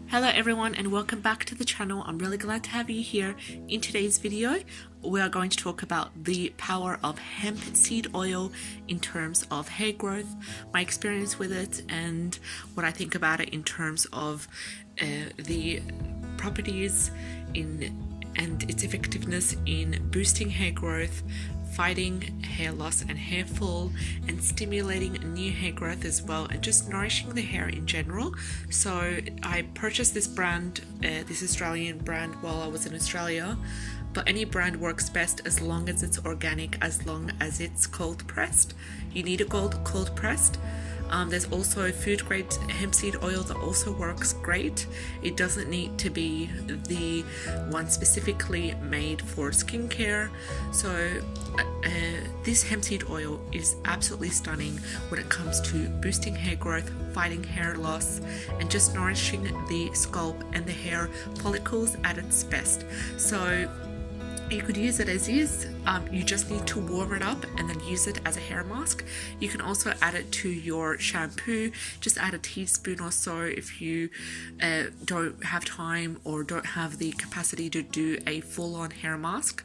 Hello everyone and welcome back to the channel. I'm really glad to have you here. In today's video, we are going to talk about the power of hemp seed oil in terms of hair growth, my experience with it, and what I think about it in terms of the properties and its effectiveness in boosting hair growth, fighting hair loss and hair fall, and stimulating new hair growth as well, and just nourishing the hair in general. So I purchased this brand, this Australian brand, while I was in Australia, but any brand works best as long as it's organic, as long as it's cold pressed. You need a cold pressed. There's also food grade hemp seed oil that also works great. It doesn't need to be the one specifically made for skincare. So this hemp seed oil is absolutely stunning when it comes to boosting hair growth, fighting hair loss, and just nourishing the scalp and the hair follicles at its best. So you could use it as is. You just need to warm it up and then use it as a hair mask. You can also add it to your shampoo. Just add a teaspoon or so if you don't have time or don't have the capacity to do a full-on hair mask.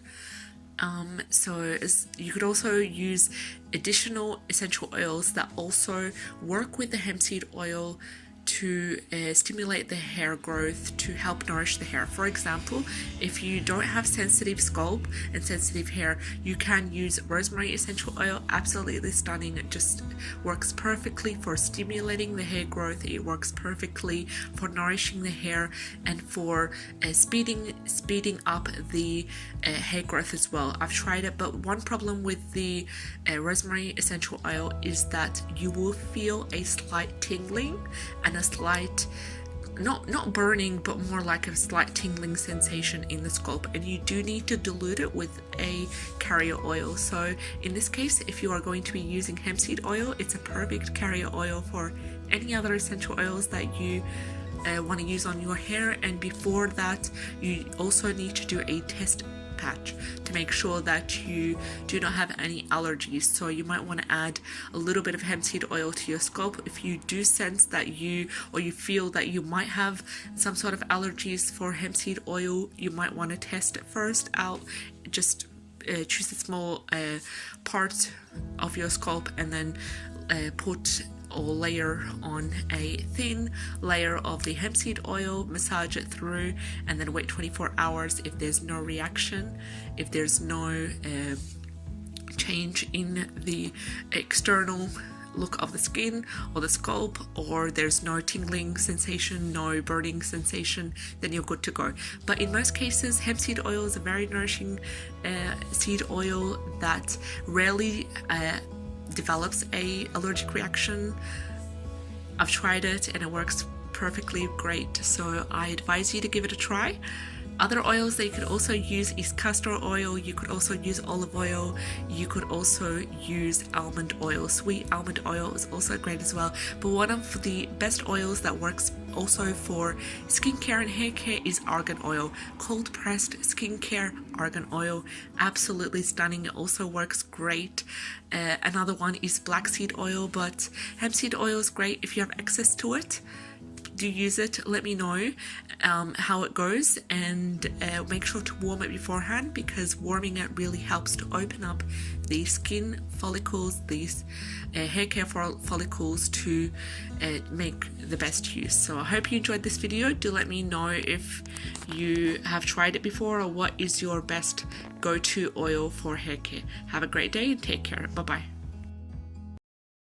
You could also use additional essential oils that also work with the hemp seed oil to stimulate the hair growth, to help nourish the hair. For example, if you don't have sensitive scalp and sensitive hair, you can use rosemary essential oil. Absolutely stunning. It just works perfectly for stimulating the hair growth. It works perfectly for nourishing the hair and for speeding up the hair growth as well. I've tried it, but one problem with the rosemary essential oil is that you will feel a slight tingling and a slight, not burning, but more like a slight tingling sensation in the scalp, and you do need to dilute it with a carrier oil. So in this case, if you are going to be using hemp seed oil, it's a perfect carrier oil for any other essential oils that you want to use on your hair. And before that, you also need to do a test patch to make sure that you do not have any allergies. So you might want to add a little bit of hemp seed oil to your scalp if you do sense that you feel that you might have some sort of allergies for hemp seed oil. You might want to test it first out. Just choose a small part of your scalp and then put or layer on a thin layer of the hemp seed oil, massage it through, and then wait 24 hours. If there's no reaction, if there's no change in the external look of the skin or the scalp, or there's no tingling sensation, no burning sensation, then you're good to go. But in most cases, hemp seed oil is a very nourishing seed oil that rarely develops a allergic reaction. I've tried it and it works perfectly great, so I advise you to give it a try. Other oils that you could also use is castor oil. You could also use olive oil. You could also use almond oil. Sweet almond oil is also great as well. But one of the best oils that works also for skincare and hair care is argan oil. Cold pressed skincare argan oil, absolutely stunning. It also works great. Another one is black seed oil, but hemp seed oil is great if you have access to it. Do use it. Let me know how it goes, and make sure to warm it beforehand, because warming it really helps to open up the skin follicles, these hair care follicles, to make the best use. So I hope you enjoyed this video. Do let me know if you have tried it before, or what is your best go-to oil for hair care. Have a great day and take care. Bye bye.